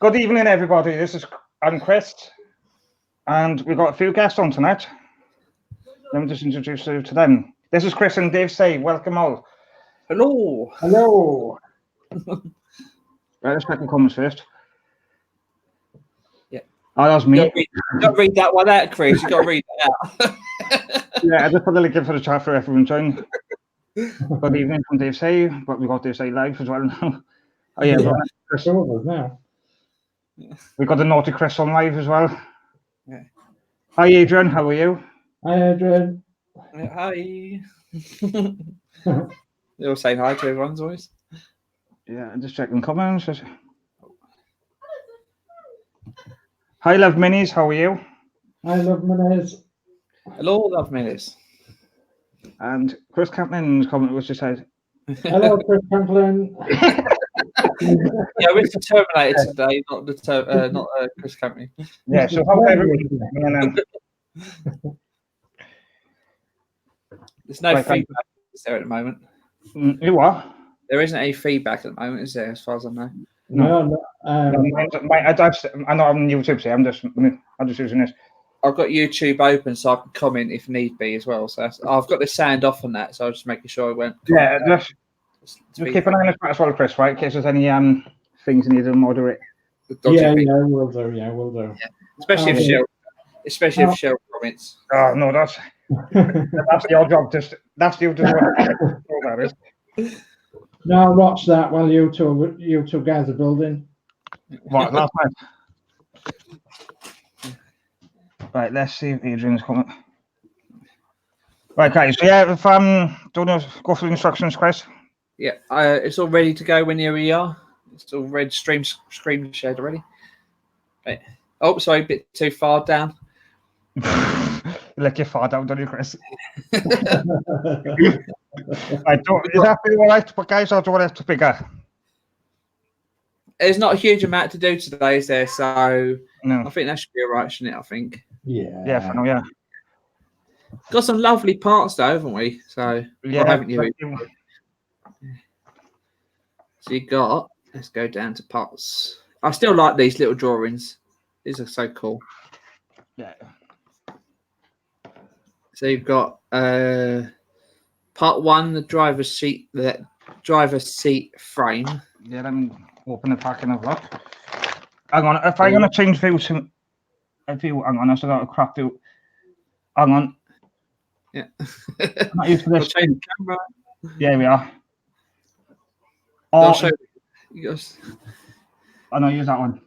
Good evening, everybody. I'm Chris, and we've got a few guests on tonight. Let me just introduce you to them. This is Chris and Dave Say. Welcome all. Hello. Hello. Right, let's make the comments first. Yeah. Oh, that was me. You got to read that one out, Chris. You got to read that out. Yeah, I just put the link in for the chat for everyone join. Good evening from Dave Say, but we've got Dave Say live as well now. Oh yeah, Chris. Now. We've got the naughty Chris on live as well. Yeah. Hi Adrian, how are you? Hi Adrian. Hi. You're saying hi to everyone's voice. Yeah, I'm just checking comments. Hi Love Minis, how are you? Hi Love Minis. Hello, Love Minis. And Chris Camplin's comment was just said, hello Chris Camplin. Yeah, we're the Terminator today, not the Chris Camplin. Yeah, so how everyone. There's no feedback there at the moment. You what? There isn't any feedback at the moment, is there? As far as I know. No. I'm not on YouTube. So I'm just using this. I've got YouTube open so I can comment if need be as well. So I've got the sound off on that, so I was just making sure I went. Yeah, just keep an eye on this as well, Chris. Right, in case there's any things you need to moderate. Yeah, we'll do. Yeah, we'll do. Yeah. Especially if Cheryl comments. Oh no, that's your job. That's you to do it. Now watch that while you two guys are building. What last night? Right, let's see if Adrian's coming. Right, guys. So yeah, if do you want to go through the instructions, Chris? Yeah, it's all ready to go whenever you are. It's all red screen shared already. Right. Oh, sorry, a bit too far down. Like you're far down, don't you, Chris? Is that all right, but guys, or do you want to bigger? There's not a huge amount to do today, is there? So no. I think that should be all right, shouldn't it? I think. Yeah. Yeah, for now, yeah. Got some lovely parts though, haven't we? So yeah, haven't you? So you got. Let's go down to parts. I still like these little drawings. These are so cool. Yeah. So you've got part one, the driver's seat frame. Yeah, let me open the pack and have a look. Hang on, if I'm gonna change view to hang on, I still got a crap view. Hang on. Yeah. I'm not used to this. Change the camera. Yeah, we are. I'll show you. I know, use that one.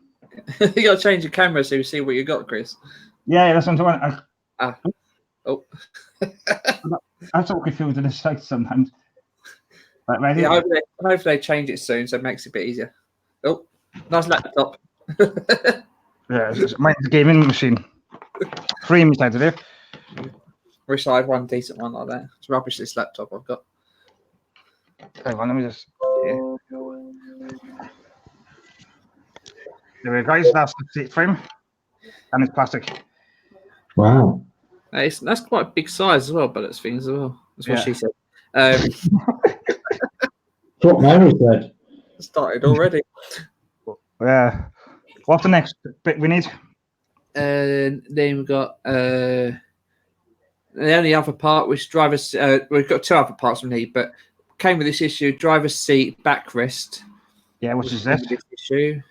You got to change the camera so you see what you got, Chris. Yeah, that's what I'm doing. Oh. I'm so confused in this site sometimes. Right, ready? Yeah, hopefully they change it soon, so it makes it a bit easier. Oh, nice laptop. Yeah, mine's a gaming machine. 3 inside of it. Wish I had one decent one like that. It's rubbish, this laptop I've got. Hang on, let me just. Yeah. There we go, guys. That's the seat frame, and it's plastic. Wow. That's quite a big size as well, but it's things as well. That's what she said. That's what Mary said. Started already. Yeah. What's the next bit we need? And then we've got the only other part, which driver's. We've got 2 other parts we need, but came with this issue: driver's seat backrest. Yeah, which is this issue?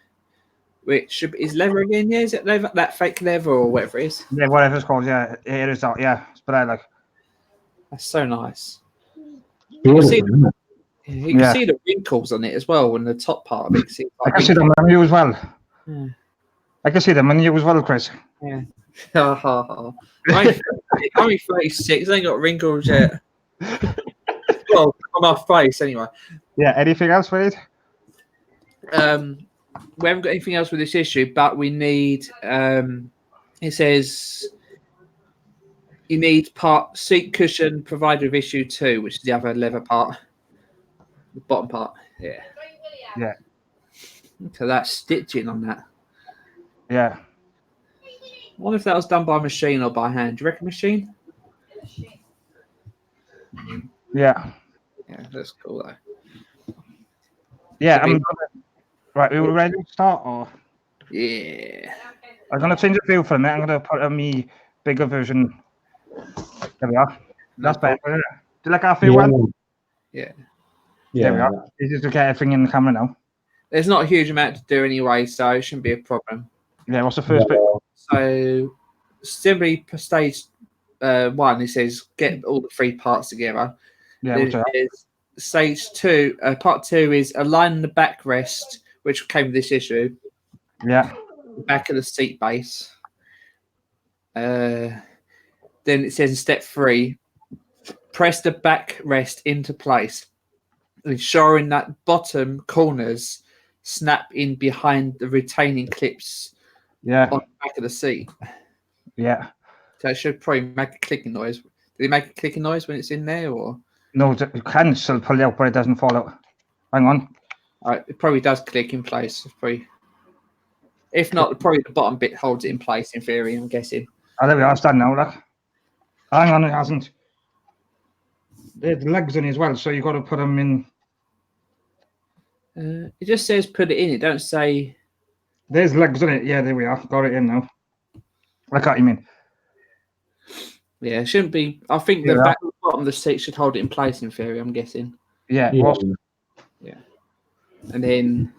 Which is leather again? Yeah, is it leather? That fake leather or whatever it is? Yeah, whatever it's called. Yeah, it is that. Yeah, but I like. That's so nice. You Beautiful, can see the wrinkles on it as well on the top part of it. I can see them on you as well. Yeah. I can see them on you as well, Chris. Yeah. I'm only 36. I ain't got wrinkles yet. Well, on my face anyway. Yeah. Anything else we need? We haven't got anything else with this issue, but we need. It says you need part seat cushion provided with issue 2, which is the other leather part, the bottom part. Yeah. Yeah. So that's stitching on that. Yeah. I wonder if that was done by machine or by hand. Do you reckon machine? Yeah. Yeah, that's cool though. Yeah. Right. We were ready to start, or Yeah. I'm going to change the view for a minute. I'm going to put a me bigger version. There we are. That's better, isn't it? Do you like our view one? Yeah. There we Yeah. are. Easy to get everything in the camera now. There's not a huge amount to do anyway, so it shouldn't be a problem. Yeah, what's the first bit? So, simply for stage 1, it says get all the 3 parts together. Yeah, Then what's that? there's stage 2. Part 2 is align the backrest, which came with this issue. Yeah. Back of the seat base. Then it says in step 3, press the backrest into place, ensuring that bottom corners snap in behind the retaining clips Yeah. on the back of the seat. Yeah. So it should probably make a clicking noise. Did it make a clicking noise when it's in there, or? No, you can still pull it out, but it doesn't fall out. Hang on. It probably does click in place. It's probably, if not, probably the bottom bit holds it in place. In theory, I'm guessing. Oh, there we are. Stand now, look. Hang on, it hasn't. There's legs in as well, so you've got to put them in. It just says put it in. It don't say. There's legs in it. Yeah, there we are. Got it in now. I can't you mean. Yeah, it shouldn't be. I think the back and bottom of the seat should hold it in place. In theory, I'm guessing. Yeah. Yeah. And then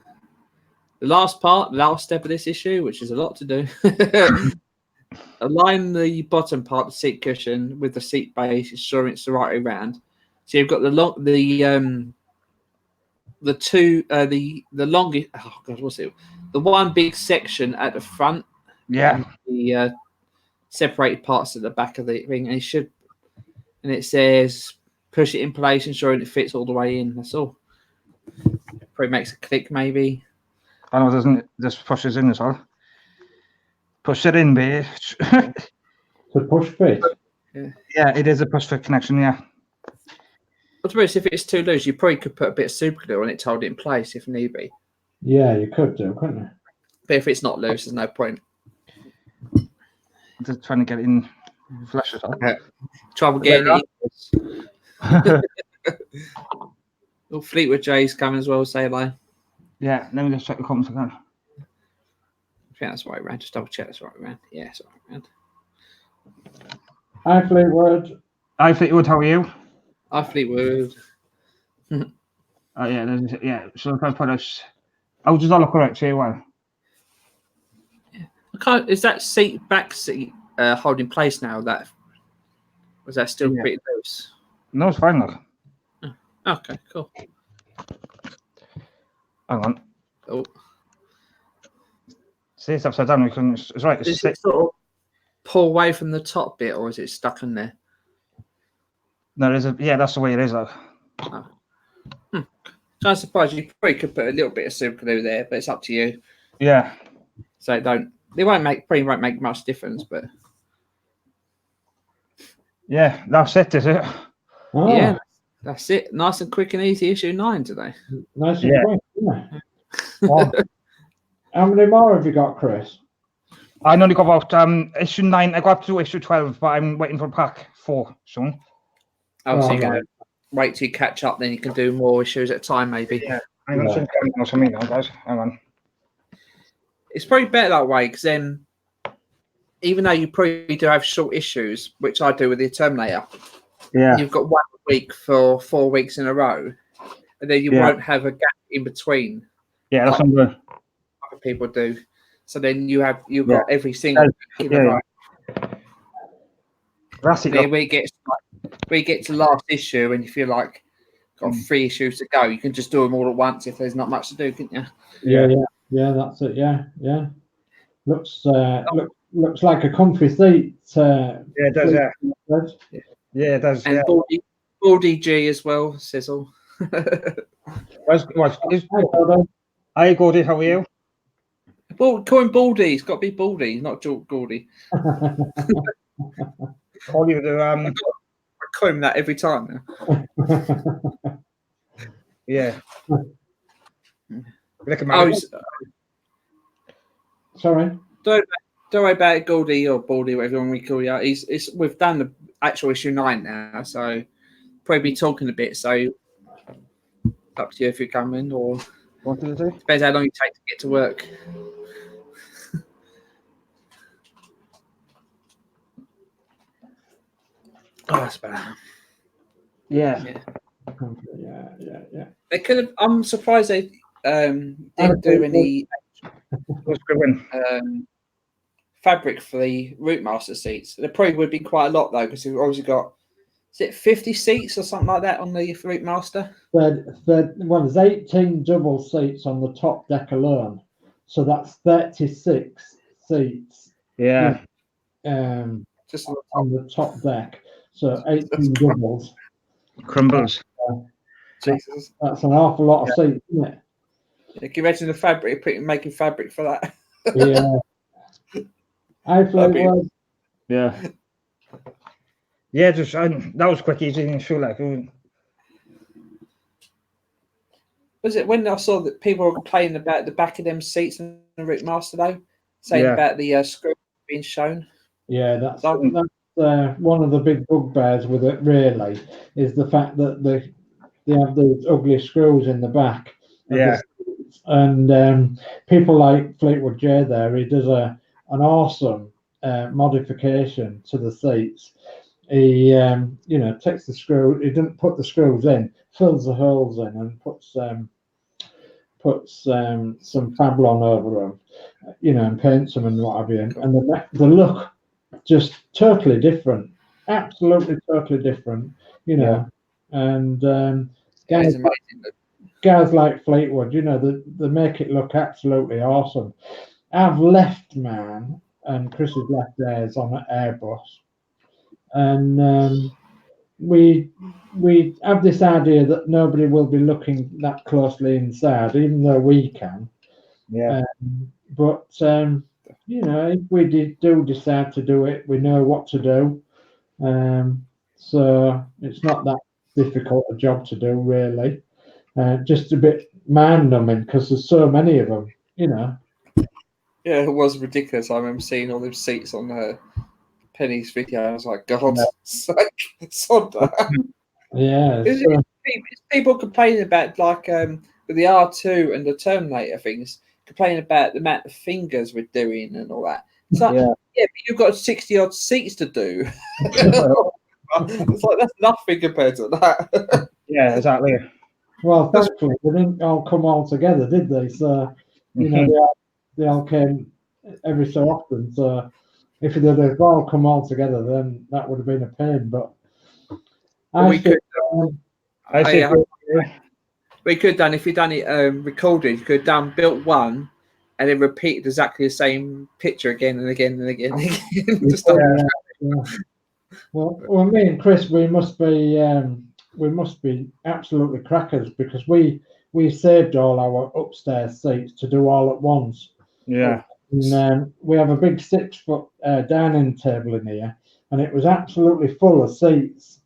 the last part, the last step of this issue, which is a lot to do. Align the bottom part, the seat cushion, with the seat base, ensuring it's the right way around. So you've got the longest. Oh god, what's it? The one big section at the front. Yeah. And the separated parts at the back of the ring, and it says push it in place, ensuring it fits all the way in. That's all. Probably makes a click, maybe. I know, doesn't it? Just pushes in as well. Push it in, bitch. To push fit. Yeah, it is a push fit connection. Yeah. But to be honest, if it's too loose, you probably could put a bit of super glue on it to hold it in place if need be. Yeah, you could do, couldn't you? But if it's not loose, there's no point. I'm just trying to get it in flesh as well. Yeah. Trouble getting it. Oh, Fleetwood J's coming as well. Say hello. Yeah, let me just check the comments again. I think that's the right round. Just double check that's the right round. Yeah, it's the right round. Hi, Fleetwood. Hi, Fleetwood. How are you? Hi, Fleetwood. Oh yeah, yeah. So if I put us, oh, does that look correct here? Well, Is that back seat holding place now? That was that still pretty loose? no, it's fine. Look. Okay, cool. Hang on. Oh, See, it's upside down. We can. It's right. It's does it sort of pull away from the top bit, or is it stuck in there? No, there's a. Yeah, that's the way it is. Look. Oh. So I'm surprised you probably could put a little bit of super glue there, but it's up to you. Yeah. So they won't make much difference, but Yeah, that's it, is it? Oh, yeah, that's it. Nice and quick and easy. Issue 9 today. nice and Yeah. quick, isn't it? Well, how many more have you got, Chris? I only got about issue 9. I got up to issue 12, but I'm waiting for pack 4 soon. Oh, so Oh, you're going right. to wait till you catch up, then you can do more issues at a time, maybe. Yeah. I'm going to send you some email, guys. Hang on. It's probably better that way, because then, even though you probably do have short issues, which I do with the Terminator, Yeah. you've got 1 week for 4 weeks in a row, and then you won't have a gap in between. Yeah, that's what I'm doing. Other people do. So then you've got every single week in a row. That's it. And then we get to last issue, and if you're like got 3 issues to go, you can just do them all at once if there's not much to do, can't you? Yeah, that's it. Yeah. Looks like a comfy seat. Yeah, it does. Yeah. Yeah, it does. And Yeah. Baldy G as well, Sizzle. Hi, Gordy. How are you? Call him Baldy. He's got to be Baldy, not Gordy. All you do. I call him that every time now. Yeah. Look at Oh, sorry. don't worry about it, Goldie or Baldy, whatever you want to call you. We've done the actual issue 9 now, so probably be talking a bit. So up to you if you're coming, or what did you do? depends how long you take to get to work. Oh, that's better. Yeah. Yeah. They could have. I'm surprised they didn't do any Let's go in. fabric for the Routemaster seats. There probably would be quite a lot though, because we've obviously got, is it 50 seats or something like that on the Routemaster? Well, there's 18 double seats on the top deck alone, so that's 36 seats. Yeah. Just on the top deck, so 18 doubles. Crumbles. Jesus. That's an awful lot of seats, isn't it? Yeah, can you imagine the fabric, making fabric for that? Yeah. I Fleetwood. Yeah. Yeah, just that was quick, easy, and feel like Was it when I saw that people were complaining about the back of them seats in the Routemaster though, saying about the screw being shown? Yeah, that's one of the big bugbears with it. Really, is the fact that they have those ugly screws in the back. Yeah. And people like Fleetwood J there, he does an awesome modification to the seats. He takes the screw, he didn't put the screws in, fills the holes in, and puts some Fablon over them, and paints them and what have you. And the look just totally different, absolutely totally different, And guys like Fleetwood, they make it look absolutely awesome. I've left Man, and Chris has left theirs on an Airbus, and we have this idea that nobody will be looking that closely inside, even though we can. Yeah. But if we do decide to do it, we know what to do. So it's not that difficult a job to do, really. Just a bit mind-numbing because there's so many of them, Yeah, it was ridiculous. I remember seeing all those seats on Penny's video. I was like, God, sod that. Yeah. It's people complaining about with the R2 and the Terminator things, complaining about the amount of fingers we're doing and all that. It's like, yeah, but you've got 60 odd seats to do. It's like that's nothing compared to that. Yeah, exactly. Well, thankfully they didn't all come all together, did they? So they all came every so often. So if they'd all come all together, then that would have been a pain. But we could have done, if you'd done it recorded, you could have done built one and then repeated exactly the same picture again and again and again. Well, me and Chris, we must be absolutely crackers because we saved all our upstairs seats to do all at once. Yeah. And we have a big 6-foot dining table in here, and it was absolutely full of seats.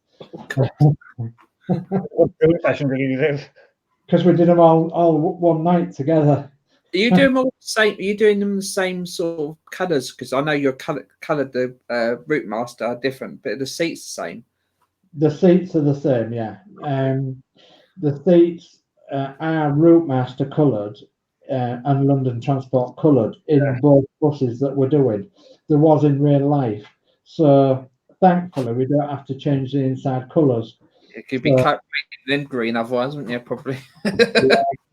Because we did them all one night together. Are you doing all the same? Are you doing them the same sort of colours? Because I know your coloured the Routemaster are different, but the seats the same. The seats are the same, yeah. The seats are Routemaster coloured and London Transport coloured in both buses that we're doing. There was in real life, so thankfully we don't have to change the inside colours. It could be then green, otherwise, wouldn't you? Probably.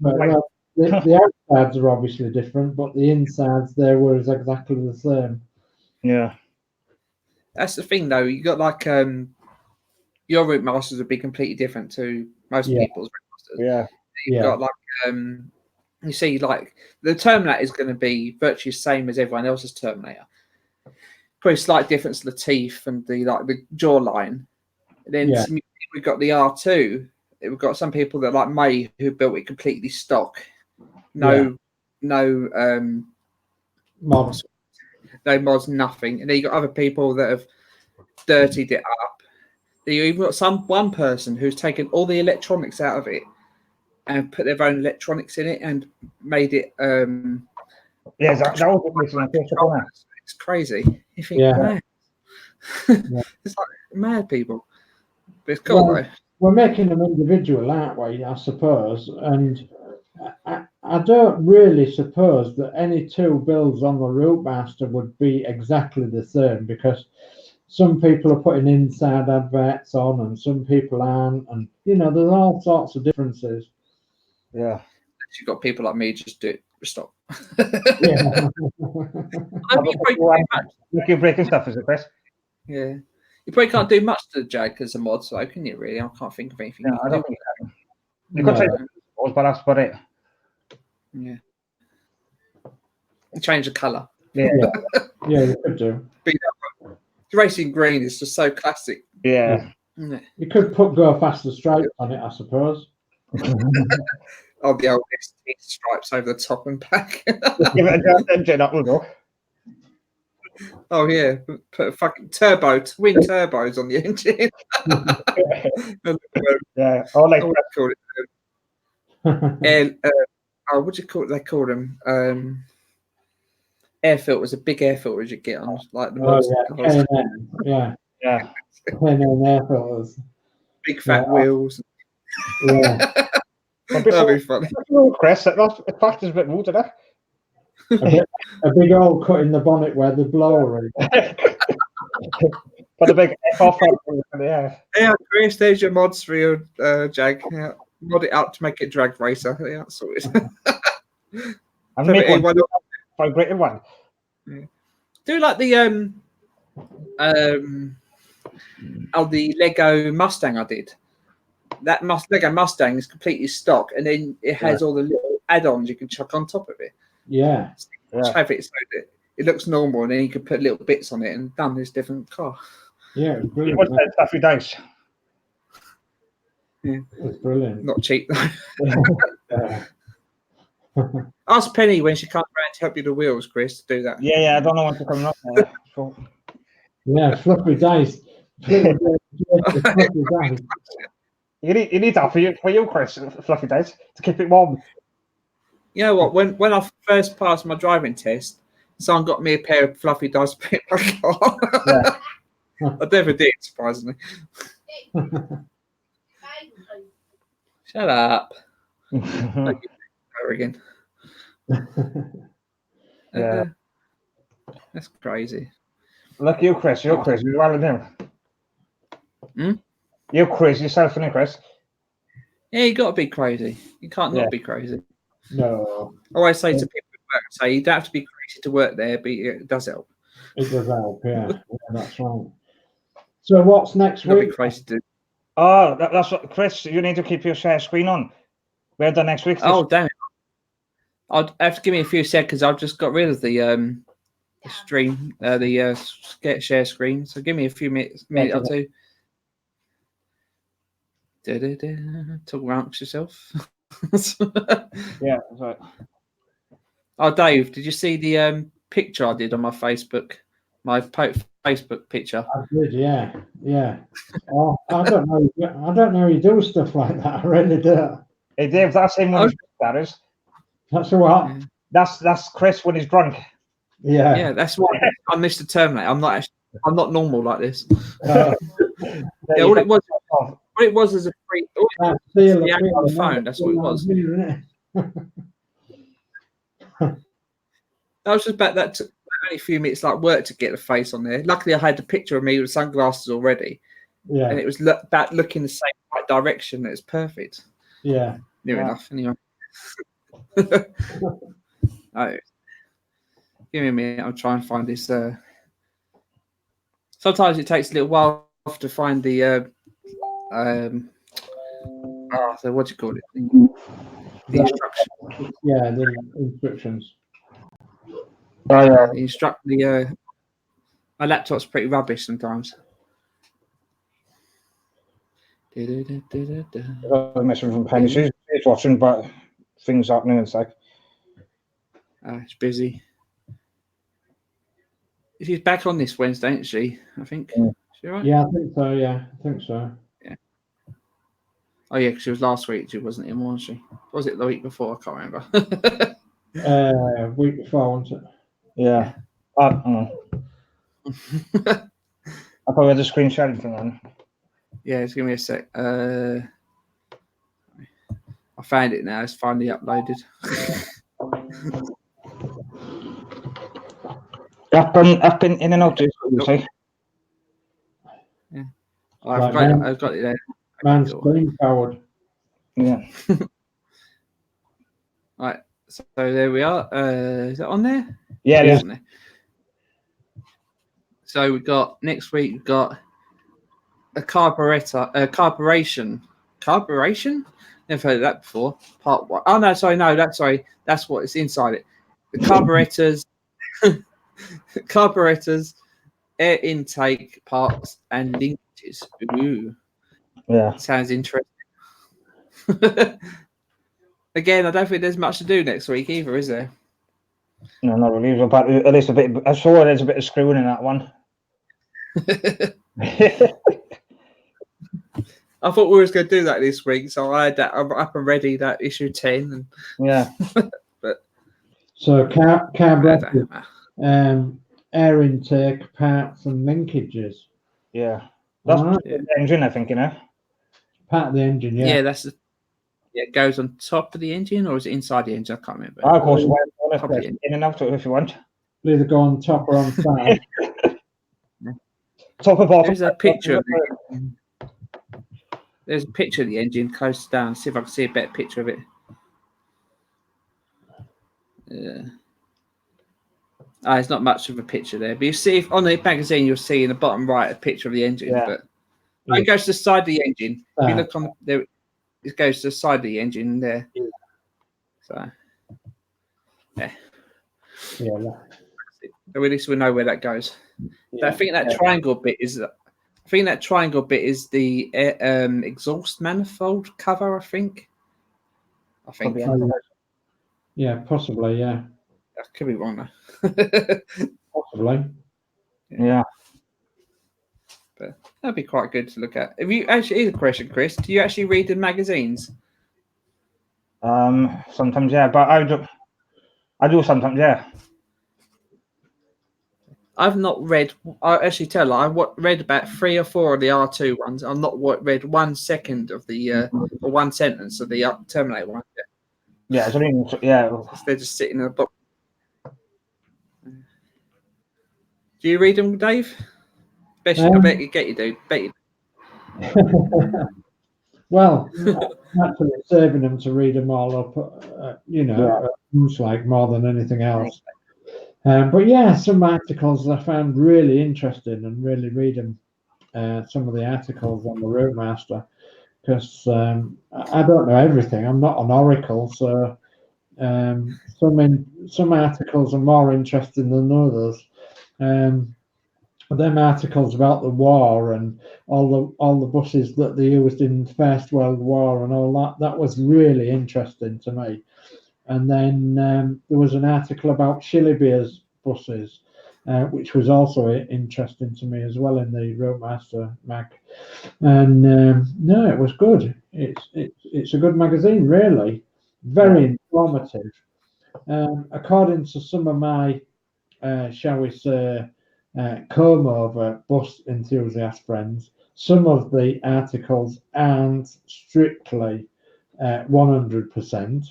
Well, the outsides are obviously different, but the insides there were exactly the same. Yeah. That's the thing, though. You got like your Routemasters would be completely different to most people's Routemasters. Yeah. You've got like you see, like the Terminator is going to be virtually the same as everyone else's Terminator. Probably slight difference to the teeth and the jawline. And then we've got the R2. We've got some people that like May who built it completely stock. No mods, nothing. And then you got other people that have dirtied it up. Then you've got one person who's taken all the electronics out of it and put their own electronics in it and made it. Yeah, that was it's crazy. You think, mad. It's like mad people. But it's cool though. We're making them individual, aren't we? I suppose, and I don't really suppose that any two builds on the Routemaster would be exactly the same because some people are putting inside adverts on, and some people aren't, and there's all sorts of differences. Yeah. You've got people like me just do it. Stop. Yeah. You're breaking stuff, is it, Chris? Yeah. You probably can't do much to the Jag as a mod, so can you really? I can't think of anything. No, I don't think you can. You No. could say but that's about it. Yeah. Change the colour. Yeah. Yeah, you could do. Racing green is just so classic. Yeah. You could put Go Faster stripes on it, I suppose. Oh, the old ST stripes over the top and back. Give it a engine, that will go. Oh yeah, put fucking twin turbos on the engine. Yeah. Oh, like what do you call it? And what do you call it? They call them air filters. A big air filters you get on like the mods. Yeah. K&N air filters. Big fat wheels. Yeah. That'd be funny. Chris, it factors a bit more, doesn't it? A big hole cut in the bonnet where the blower is. Put a big F off yeah. Yeah, Chris, there's your mods for your Jag. Yeah. Mod it up to make it drag racer. Yeah, that's all it is. And make one vibrating one. Yeah. Do like the the Lego Mustang I did. That Lego Mustang is completely stock, and then it has all the little add-ons you can chuck on top of it. Yeah. Have it so that it looks normal, and then you can put little bits on it and done this different car. Yeah, it's brilliant. What's that stuff you dice? Yeah, it's brilliant. Not cheap though. Ask Penny when she comes around to help you with the wheels, Chris, to do that. Yeah, I don't know when to come up there. So. Yeah, fluffy dice. Fluffy dice. You need that for you, Chris, fluffy dice, to keep it warm. You know what? When I first passed my driving test, someone got me a pair of fluffy dice to put in my car. Yeah. I never did, surprisingly. Shut up. Again. Yeah. That's crazy. Look, you, Chris. You're crazy. You're one of them. You're crazy yourself, isn't it, Chris? Yeah, you got to be crazy. You can't not be crazy. No. I always say to people at work, say you don't have to be crazy to work there, but it does help. It does help, yeah. That's right. So what's next week? Be crazy to... Oh, that's what, Chris. You need to keep your share screen on. We're done next week. Oh, damn it! I'd have to give me a few seconds. I've just got rid of the stream, share screen. So give me a few minute or two. Talk amongst yourself. Yeah, that's right. Oh, Dave, did you see the picture I did on my Facebook? My Facebook picture. I did, yeah. Oh, I don't know. You do stuff like that. I really do. Hey, Dave, that's him when he's that is. That's what. Yeah. That's Chris when he's drunk. Yeah. Yeah, that's why I'm Mr. Terminator. I'm not normal like this. All it was is a free. The app on the phone. That's what it was. That was just about that. Took only a few minutes like work to get the face on there. Luckily, I had the picture of me with sunglasses already. Yeah. And it was about looking the same right direction. It's perfect. Yeah. Near enough, anyway. Oh, give me a minute. I'll try and find this. Sometimes it takes a little while to find the so what do you call it? The instructions. Yeah, the instructions. Oh yeah. My laptop's pretty rubbish sometimes. I'm messing from Penny. She's watching, but things happening. It's like it's busy. She's back on this Wednesday, isn't she? I think. Yeah. Is she right? Yeah, I think so. Yeah, I think so. Yeah. Oh yeah, because she was last week. She wasn't in, was she? Was it the week before? I can't remember. Week before, wasn't it? Yeah. I probably had a screen sharing from then. Yeah, just give me a sec. I found it now. It's finally uploaded. I've been in and out, you say? I've got it there. Man's Cool. steam powered. Yeah. Right. So there we are. Is that on there? Yeah, it It's is. on there. So we got next week. We've got a carburetor. Carburation. Never heard of that before. Part one. Oh no, sorry, no, that's what it's inside it. The carburetors, air intake parts, and linkages. Ooh, Yeah. sounds interesting. Again, I don't think there's much to do next week either, is there? No, not really. But at least a bit. I saw there's a bit of screwing in that one. I thought we was going to do that this week, so I had that up and ready. That issue 10, and Yeah. So carburetor, air intake, parts, and linkages. Yeah. That's Alright. the engine, I think, you know. Part of the engine, yeah. yeah, that's it goes on top of the engine, or is it inside the engine? I can't remember. Of course, Probably in and out if you want. Either go on top or on side. Top of bottom. There's a picture of it. There's a picture of the engine close down. See if I can see a better picture of it. It's not much of a picture there, but you see if on the magazine you'll see in the bottom right a picture of the engine. Yeah. But it goes to the side of the engine. If you look on there, it goes to the side of the engine there. Yeah. So Yeah. so at least we know where that goes. Yeah. I think that triangle bit is. I think that triangle bit is the exhaust manifold cover. I think. Yeah, possibly. Yeah, I could be wrong possibly. Yeah. But that'd be quite good to look at. If you actually, here's a question, Chris. Do you actually read the magazines? Sometimes, yeah, but I do sometimes, yeah. I've not read. I actually tell you, I've read about 3 or 4 of the R2 ones. I've not read 1 second of the or 1 sentence of the Terminator one. Yeah, so I mean, yeah. They're just sitting in a book. Do you read them, Dave? I bet you get you do. Well, I'm actually saving them to read them all up. Looks like more than anything else. But yeah, some articles I found really interesting and really read them. Some of the articles on the Roadmaster, because I don't know everything. I'm not an oracle, so some articles are more interesting than others. Them articles about the war and all the buses that they used in the First World War and all that was really interesting to me. And then there was an article about Shillibeer's buses, which was also interesting to me as well in the Roadmaster mag. And no, it was good. It's a good magazine, really, very informative. According to some of my, shall we say, comb-over bus enthusiast friends, some of the articles aren't strictly 100%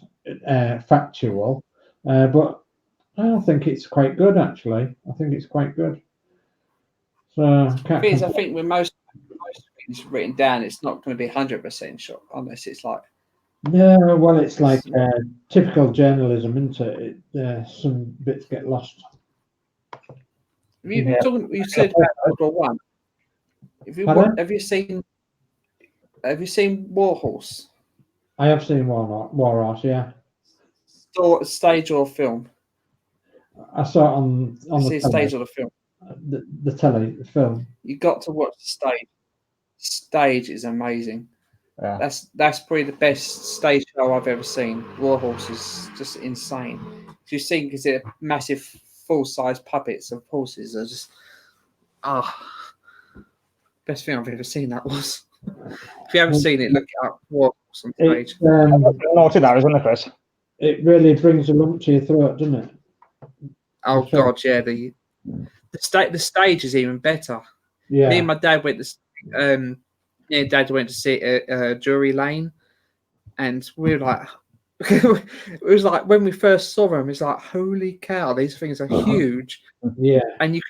factual, but I think it's quite good, actually. I think it's quite good. So I think with most things written down, it's not going to be 100% sure unless it's like. No, well, it's like typical journalism, isn't it? Some bits get lost. You said about World War One. Have you seen War Horse? I have seen War Horse, yeah. Stage or film? I saw it on the stage or the film. The telly, the film. You got to watch the stage. Stage is amazing. Yeah. That's probably the best stage show I've ever seen. War Horse is just insane. You've seen because they're massive full-size puppets of horses. Are just best thing I've ever seen. That was. If you haven't seen it, look it up. War Horse on stage. Naughty that, isn't it, Chris? It really brings a lump to your throat, doesn't it? Oh God, yeah. The stage is even better. Yeah. Me and my dad went to. Dad went to see Drury Lane, and we were like, it was like when we first saw them, it's like, holy cow, these things are huge. Yeah, and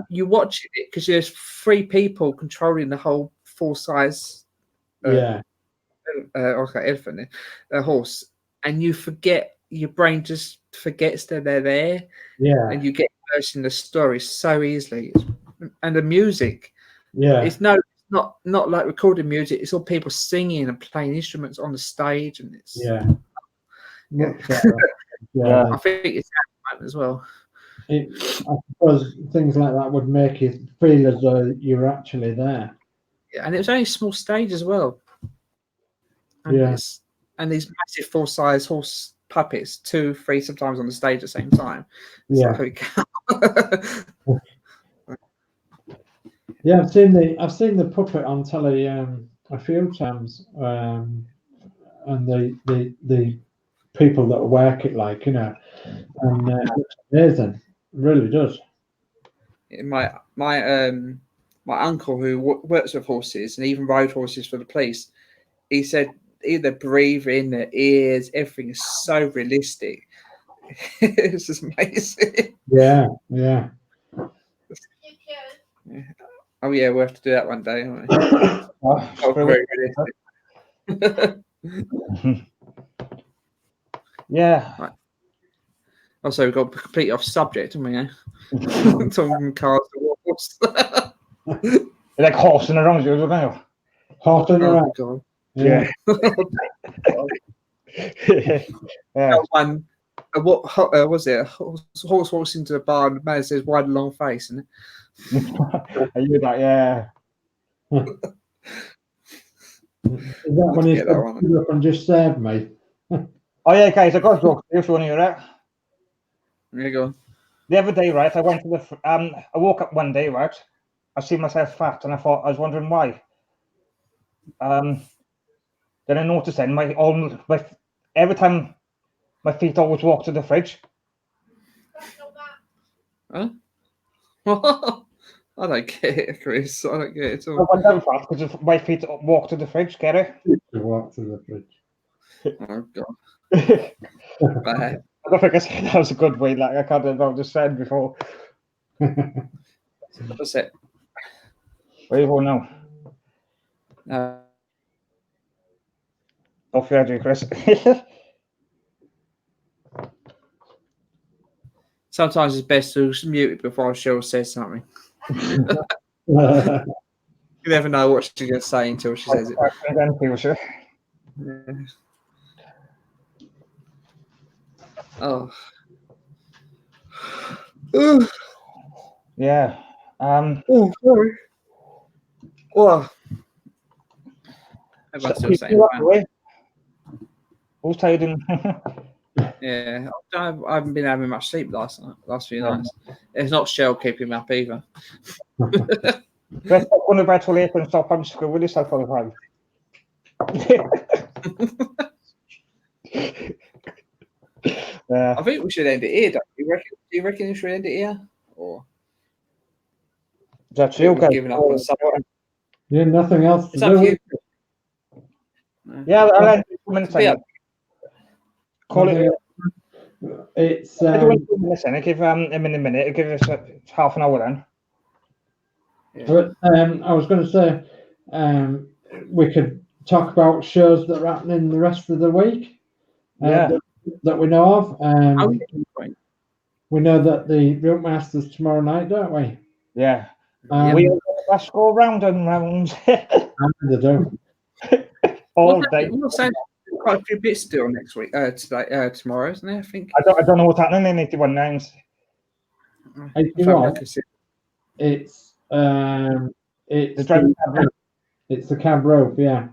you watch it because there's 3 people controlling the whole full size. Yeah. Okay, elephant, a horse, and you forget. Your brain just forgets that they're there, Yeah. and you get immersed in the story so easily. And the music, Yeah. it's not like recorded music. It's all people singing and playing instruments on the stage, and it's Yeah. Yeah. Much better. Yeah. I think it's that as well. I suppose things like that would make you feel as though you're actually there. Yeah, and it was only a small stage as well. And Yeah. and these massive full size horse puppets, 2, 3 sometimes on the stage at the same time. It's Yeah. like, holy cow. Yeah, I've seen the puppet on telly a few times, and the people that work it, like, you know, and it looks amazing. It really does. My uncle who works with horses and even rode horses for the police, he said the breathing, the ears, everything is so realistic. It's just amazing. Yeah, yeah. Oh yeah, we'll have to do that one day, won't we? Oh, very realistic. Yeah. Right. Also, we got completely off subject, haven't we? Eh? Talking cars to horse. Like horsing around you, don't you? Horsing around. God. Yeah. Yeah. One, what was it? A horse walks into the bar and the man says, "Wide and long face," isn't it? I hear that, yeah. Is that when he said, "Get up and just save me"? Oh yeah, guys, I got a joke if you want to hear it. There you go. The other day, right, I went to the I woke up one day, right, I see myself fat, and I was wondering why. Then I noticed then every time my feet always walk to the fridge. Huh? I don't get it, Chris. I don't get it at I all. went down fast because my feet walk to the fridge. Get it? To walk to the fridge. Oh God. Bad. I don't think I said that was a good way. Like I can't remember what I just said before. What's it? Where you going now? Off your head, Chris. Sometimes it's best to mute it before Cheryl says something. You never know what she's going to say until she says it. Yeah. Oh. Yeah. Oh, sorry. Oh. Everyone's still saying that. Who's tired in? Yeah, I haven't been having much sleep last few nights. It's not Shell keeping me up either. Let's go on the bed till and stop on school with yourself all the time. I think we should end it here. Do you reckon we should end it here? Or that's you guys giving up on something? Yeah, nothing else to do. Yeah, I'll end it 2 minutes. Call it. It's I give him in a minute. Give us half an hour then. Yeah. I was going to say we could talk about shows that are happening the rest of the week. That we know of. We know that the Route Masters tomorrow night, don't we? Yeah. Let's go round and round. They do. All day. Quite a few bits still next week. Tomorrow, isn't there? I think. I don't know what's happening in 81 Nines. 81. It's the cab rope, yeah.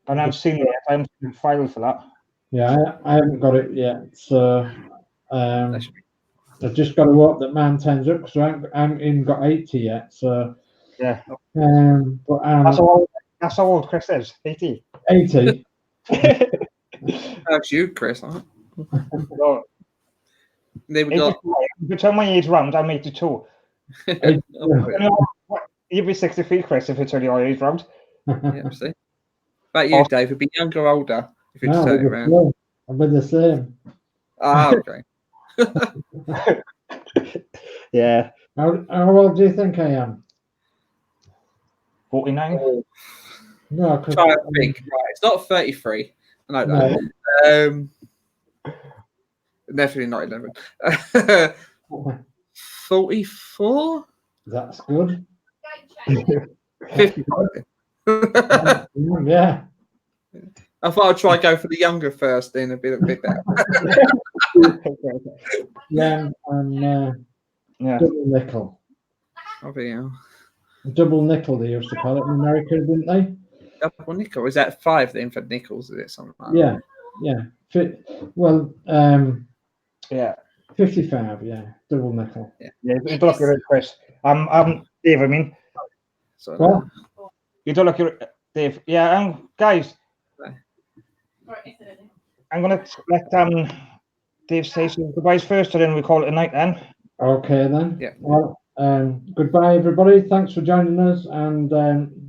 And I've seen it. I'm filed for that. Yeah, I haven't got it yet. So I've just got to hope that man turns up because I haven't even got 80 yet. So yeah. But that's how old Chris is. 80. 80. That's you, Chris. Huh? No. There we go. If you turn my age round, I'm 82. You'd be 63, Chris, if you turn your age round. Yeah, see. About you, Dave, would be younger or older if you turn it around. I'll be the same. Ah, okay. Yeah. How old do you think I am? 49. No, because Try to think. Right, it's not 33. I know that. Definitely not 11. 44? that's good. 55. Yeah. I thought I'd try go for the younger first, then a bit better. Yeah, and Yeah. double nickel. Oh, yeah. Double nickel, they used to call it in America, didn't they? Double nickel. Is that 5 then for nickels? Is it something like Yeah, yeah. Well, Yeah. 55, yeah, double nickel. that? Yeah. You don't look at it, Chris. Dave, I mean. So, Well, You don't look at Dave. Yeah, guys, I'm going to let Dave say some goodbyes first, and then we call it a night then. okay then. Yeah. Well, goodbye, everybody. Thanks for joining us, and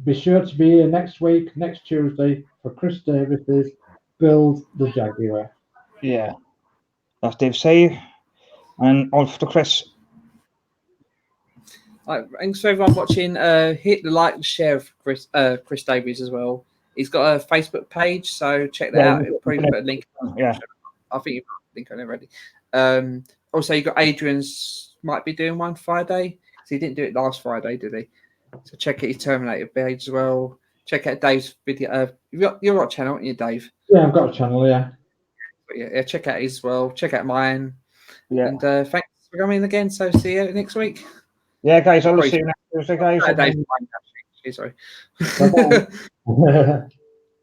be sure to be here next week, next Tuesday, for Chris Davis's Build the Jaguar. Yeah. That's Dave say. And off to Chris. thanks for everyone watching. Hit the like and share of Chris Davies as well. He's got a Facebook page, so check that out. He'll probably put a link. Yeah. I think you've got a link on it already. Also, you got Adrian's might be doing one Friday. So he didn't do it last Friday, did he? So check out his Terminator page as well. Check out Dave's video. You're on channel, aren't you, Dave? Yeah, I've got a channel, yeah. But yeah, check out his as well. Check out mine. Yeah. And thanks for coming again. So see you next week. Yeah, guys, I'll see you next Tuesday, guys. Dave's mine, actually. Sorry.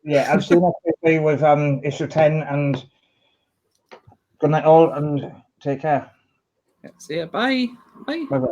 Yeah, I'll see you next Tuesday with issue 10, and good night all, and take care. See ya. Bye. Bye. Bye-bye.